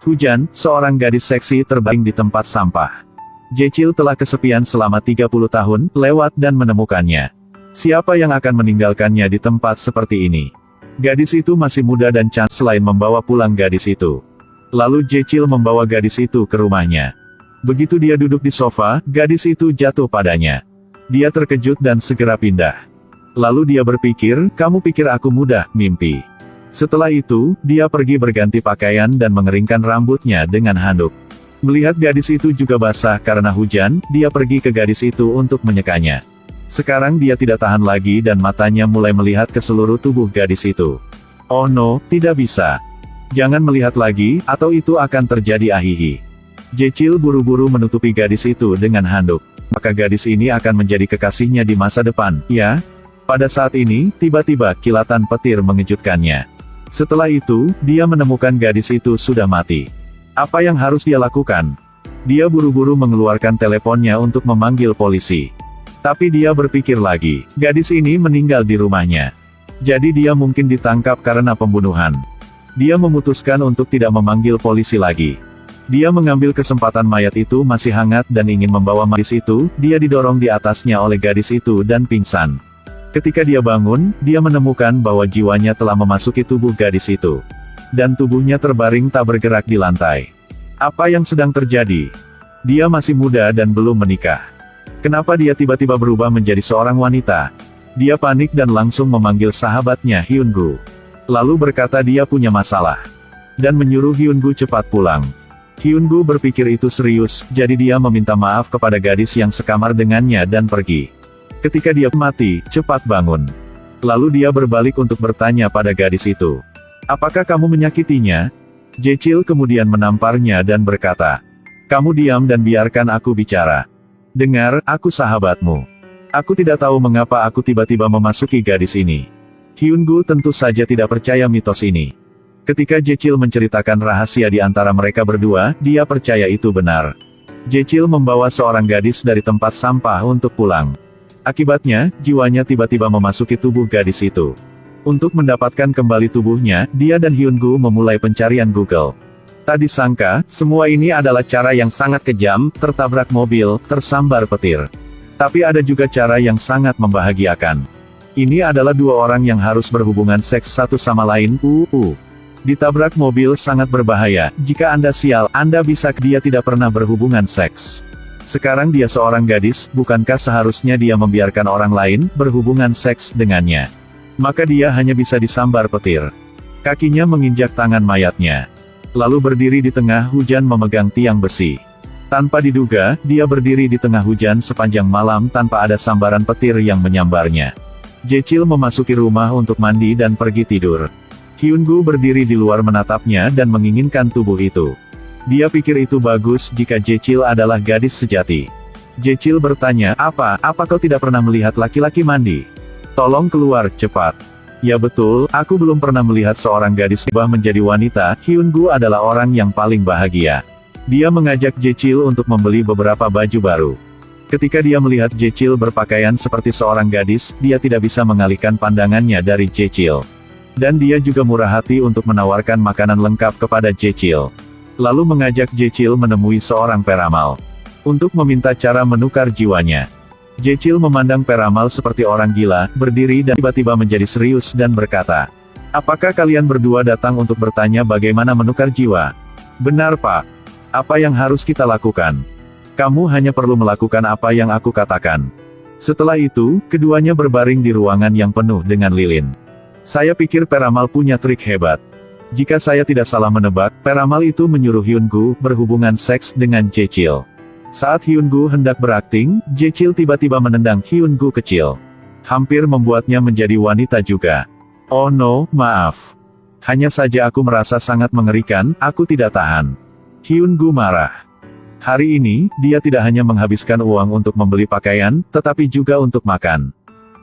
Hujan, seorang gadis seksi terbaring di tempat sampah. Jecil telah kesepian selama 30 tahun, lewat dan menemukannya. Siapa yang akan meninggalkannya di tempat seperti ini? Gadis itu masih muda dan cantik. Selain membawa pulang gadis itu, lalu Jecil membawa gadis itu ke rumahnya. Begitu dia duduk di sofa, gadis itu jatuh padanya. Dia terkejut dan segera pindah. Lalu dia berpikir, kamu pikir aku mudah, mimpi. Setelah itu, dia pergi berganti pakaian dan mengeringkan rambutnya dengan handuk. Melihat gadis itu juga basah karena hujan, dia pergi ke gadis itu untuk menyekanya. Sekarang dia tidak tahan lagi dan matanya mulai melihat ke seluruh tubuh gadis itu. Oh no, tidak bisa. Jangan melihat lagi, atau itu akan terjadi ahihi. Jecil buru-buru menutupi gadis itu dengan handuk. Maka gadis ini akan menjadi kekasihnya di masa depan, ya? Pada saat ini, tiba-tiba kilatan petir mengejutkannya. Setelah itu, dia menemukan gadis itu sudah mati. Apa yang harus dia lakukan? Dia buru-buru mengeluarkan teleponnya untuk memanggil polisi. Tapi dia berpikir lagi, gadis ini meninggal di rumahnya. Jadi dia mungkin ditangkap karena pembunuhan. Dia memutuskan untuk tidak memanggil polisi lagi. Dia mengambil kesempatan mayat itu masih hangat dan ingin membawa gadis itu, dia didorong di atasnya oleh gadis itu dan pingsan. Ketika dia bangun, dia menemukan bahwa jiwanya telah memasuki tubuh gadis itu. Dan tubuhnya terbaring tak bergerak di lantai. Apa yang sedang terjadi? Dia masih muda dan belum menikah. Kenapa dia tiba-tiba berubah menjadi seorang wanita? Dia panik dan langsung memanggil sahabatnya Hyungu. Lalu berkata dia punya masalah. Dan menyuruh Hyungu cepat pulang. Hyungu berpikir itu serius, jadi dia meminta maaf kepada gadis yang sekamar dengannya dan pergi. Ketika dia mati, cepat bangun. Lalu dia berbalik untuk bertanya pada gadis itu. Apakah kamu menyakitinya? Jecil kemudian menamparnya dan berkata. Kamu diam dan biarkan aku bicara. Dengar, aku sahabatmu. Aku tidak tahu mengapa aku tiba-tiba memasuki gadis ini. Hyungu tentu saja tidak percaya mitos ini. Ketika Jecil menceritakan rahasia di antara mereka berdua, dia percaya itu benar. Jecil membawa seorang gadis dari tempat sampah untuk pulang. Akibatnya, jiwanya tiba-tiba memasuki tubuh gadis itu. Untuk mendapatkan kembali tubuhnya, dia dan Hyungu memulai pencarian Google. Tak disangka, semua ini adalah cara yang sangat kejam, tertabrak mobil, tersambar petir. Tapi ada juga cara yang sangat membahagiakan. Ini adalah dua orang yang harus berhubungan seks satu sama lain, Ditabrak mobil sangat berbahaya, jika Anda sial, Anda bisa. Dia tidak pernah berhubungan seks. Sekarang dia seorang gadis, bukankah seharusnya dia membiarkan orang lain berhubungan seks dengannya? Maka dia hanya bisa disambar petir. Kakinya menginjak tangan mayatnya. Lalu berdiri di tengah hujan memegang tiang besi. Tanpa diduga, dia berdiri di tengah hujan sepanjang malam tanpa ada sambaran petir yang menyambarnya. Jecil memasuki rumah untuk mandi dan pergi tidur. Hyungu berdiri di luar menatapnya dan menginginkan tubuh itu. Dia pikir itu bagus jika Jecil adalah gadis sejati. Jecil bertanya, apa kau tidak pernah melihat laki-laki mandi? Tolong keluar, cepat. Ya betul, aku belum pernah melihat seorang gadis berubah menjadi wanita. Hyungu adalah orang yang paling bahagia. Dia mengajak Jecil untuk membeli beberapa baju baru. Ketika dia melihat Jecil berpakaian seperti seorang gadis, dia tidak bisa mengalihkan pandangannya dari Jecil. Dan dia juga murah hati untuk menawarkan makanan lengkap kepada Jecil. Lalu mengajak Jecil menemui seorang peramal. Untuk meminta cara menukar jiwanya. Jecil memandang peramal seperti orang gila, berdiri dan tiba-tiba menjadi serius dan berkata. Apakah kalian berdua datang untuk bertanya bagaimana menukar jiwa? Benar Pak. Apa yang harus kita lakukan? Kamu hanya perlu melakukan apa yang aku katakan. Setelah itu, keduanya berbaring di ruangan yang penuh dengan lilin. Saya pikir peramal punya trik hebat. Jika saya tidak salah menebak, peramal itu menyuruh Hyungu berhubungan seks dengan Jecil. Saat Hyungu hendak berakting, Jecil tiba-tiba menendang Hyungu kecil. Hampir membuatnya menjadi wanita juga. Oh no, maaf. Hanya saja aku merasa sangat mengerikan, aku tidak tahan. Hyungu marah. Hari ini, dia tidak hanya menghabiskan uang untuk membeli pakaian, tetapi juga untuk makan.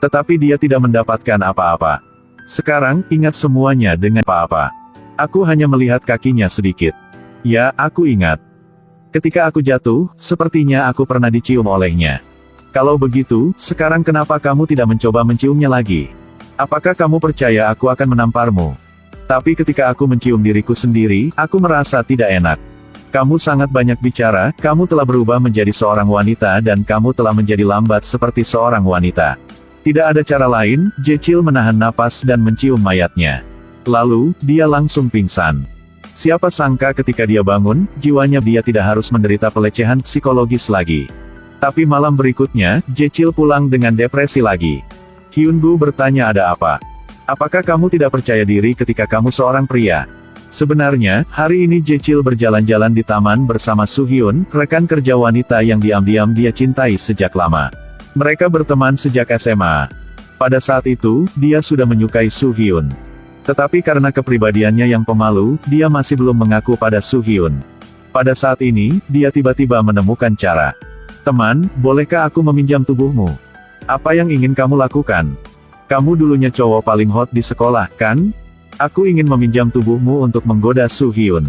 Tetapi dia tidak mendapatkan apa-apa. Sekarang, ingat semuanya dengan apa-apa. Aku hanya melihat kakinya sedikit. Ya, aku ingat. Ketika aku jatuh, sepertinya aku pernah dicium olehnya. Kalau begitu, sekarang kenapa kamu tidak mencoba menciumnya lagi? Apakah kamu percaya aku akan menamparmu? Tapi ketika aku mencium diriku sendiri, aku merasa tidak enak. Kamu sangat banyak bicara, kamu telah berubah menjadi seorang wanita dan kamu telah menjadi lambat seperti seorang wanita. Tidak ada cara lain, Jechil menahan napas dan mencium mayatnya. Lalu, dia langsung pingsan. Siapa sangka ketika dia bangun, jiwanya dia tidak harus menderita pelecehan psikologis lagi. Tapi malam berikutnya, Jechil pulang dengan depresi lagi. Hyungu bertanya ada apa? Apakah kamu tidak percaya diri ketika kamu seorang pria? Sebenarnya, hari ini Jechil berjalan-jalan di taman bersama Soo-hyun, rekan kerja wanita yang diam-diam dia cintai sejak lama. Mereka berteman sejak SMA. Pada saat itu, dia sudah menyukai Soo-hyun. Tetapi karena kepribadiannya yang pemalu, dia masih belum mengaku pada Soo-hyun. Pada saat ini, dia tiba-tiba menemukan cara. Teman, bolehkah aku meminjam tubuhmu? Apa yang ingin kamu lakukan? Kamu dulunya cowok paling hot di sekolah, kan? Aku ingin meminjam tubuhmu untuk menggoda Soo-hyun.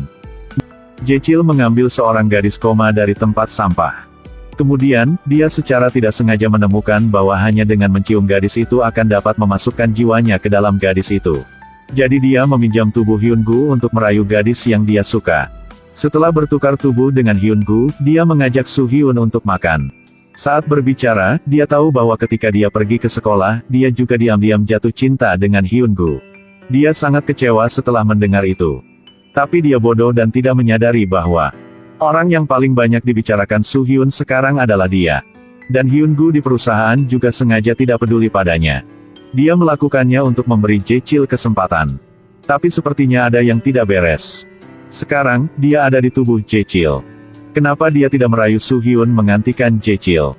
Jechil mengambil seorang gadis koma dari tempat sampah. Kemudian, dia secara tidak sengaja menemukan bahwa hanya dengan mencium gadis itu akan dapat memasukkan jiwanya ke dalam gadis itu. Jadi dia meminjam tubuh Hyungu untuk merayu gadis yang dia suka. Setelah bertukar tubuh dengan Hyungu, dia mengajak Soo-hyun untuk makan. Saat berbicara, dia tahu bahwa ketika dia pergi ke sekolah, dia juga diam-diam jatuh cinta dengan Hyungu. Dia sangat kecewa setelah mendengar itu. Tapi dia bodoh dan tidak menyadari bahwa orang yang paling banyak dibicarakan Soo-hyun sekarang adalah dia. Dan Hyungu di perusahaan juga sengaja tidak peduli padanya. Dia melakukannya untuk memberi Jechil kesempatan. Tapi sepertinya ada yang tidak beres. Sekarang, dia ada di tubuh Jechil. Kenapa dia tidak merayu Soo-hyun menggantikan Jechil?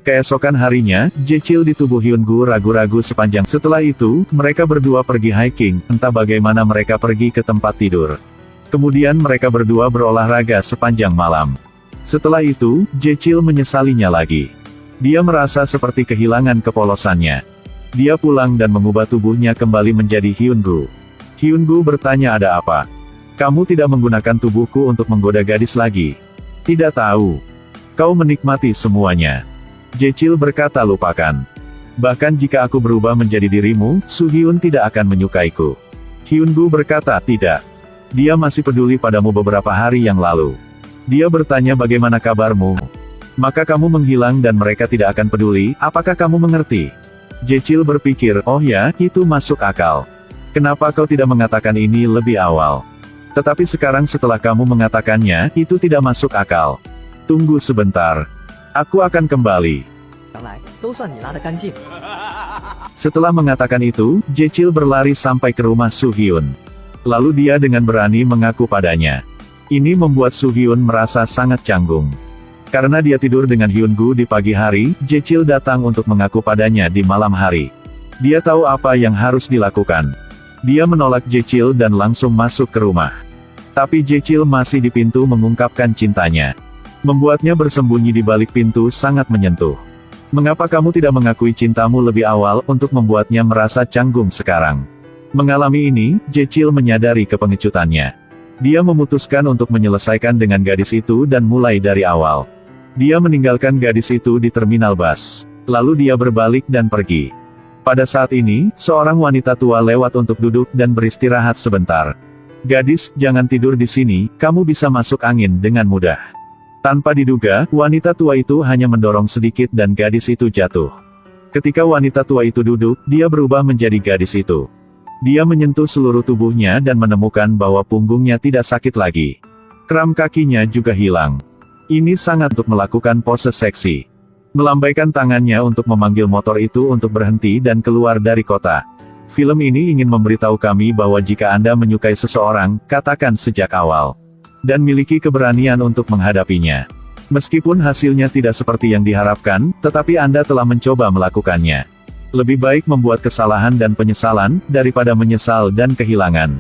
Keesokan harinya, Jechil di tubuh Hyungu ragu-ragu sepanjang. Setelah itu, mereka berdua pergi hiking, entah bagaimana mereka pergi ke tempat tidur. Kemudian mereka berdua berolahraga sepanjang malam. Setelah itu, Jechil menyesalinya lagi. Dia merasa seperti kehilangan kepolosannya. Dia pulang dan mengubah tubuhnya kembali menjadi Hyungu. Hyungu bertanya ada apa? Kamu tidak menggunakan tubuhku untuk menggoda gadis lagi. Tidak tahu. Kau menikmati semuanya. Jechil berkata lupakan. Bahkan jika aku berubah menjadi dirimu, Soo-hyun tidak akan menyukaiku. Hyungu berkata tidak. Dia masih peduli padamu beberapa hari yang lalu. Dia bertanya bagaimana kabarmu. Maka kamu menghilang dan mereka tidak akan peduli, apakah kamu mengerti? Jechil berpikir, oh ya, itu masuk akal. Kenapa kau tidak mengatakan ini lebih awal? Tetapi sekarang setelah kamu mengatakannya, itu tidak masuk akal. Tunggu sebentar. Aku akan kembali. Setelah mengatakan itu, Jechil berlari sampai ke rumah Soo-hyun. Lalu dia dengan berani mengaku padanya. Ini membuat Soo-hyun merasa sangat canggung. Karena dia tidur dengan Hyungu di pagi hari, Jechil datang untuk mengaku padanya di malam hari. Dia tahu apa yang harus dilakukan. Dia menolak Jechil dan langsung masuk ke rumah. Tapi Jechil masih di pintu mengungkapkan cintanya. Membuatnya bersembunyi di balik pintu sangat menyentuh. Mengapa kamu tidak mengakui cintamu lebih awal untuk membuatnya merasa canggung sekarang? Mengalami ini, Jechil menyadari kepengecutannya. Dia memutuskan untuk menyelesaikan dengan gadis itu dan mulai dari awal. Dia meninggalkan gadis itu di terminal bus. Lalu dia berbalik dan pergi. Pada saat ini, seorang wanita tua lewat untuk duduk dan beristirahat sebentar. Gadis, jangan tidur di sini, kamu bisa masuk angin dengan mudah. Tanpa diduga, wanita tua itu hanya mendorong sedikit dan gadis itu jatuh. Ketika wanita tua itu duduk, dia berubah menjadi gadis itu. Dia menyentuh seluruh tubuhnya dan menemukan bahwa punggungnya tidak sakit lagi. Kram kakinya juga hilang. Ini sangat untuk melakukan pose seksi. Melambaikan tangannya untuk memanggil motor itu untuk berhenti dan keluar dari kota. Film ini ingin memberitahu kami bahwa jika Anda menyukai seseorang, katakan sejak awal. Dan miliki keberanian untuk menghadapinya. Meskipun hasilnya tidak seperti yang diharapkan, tetapi Anda telah mencoba melakukannya. Lebih baik membuat kesalahan dan penyesalan, daripada menyesal dan kehilangan.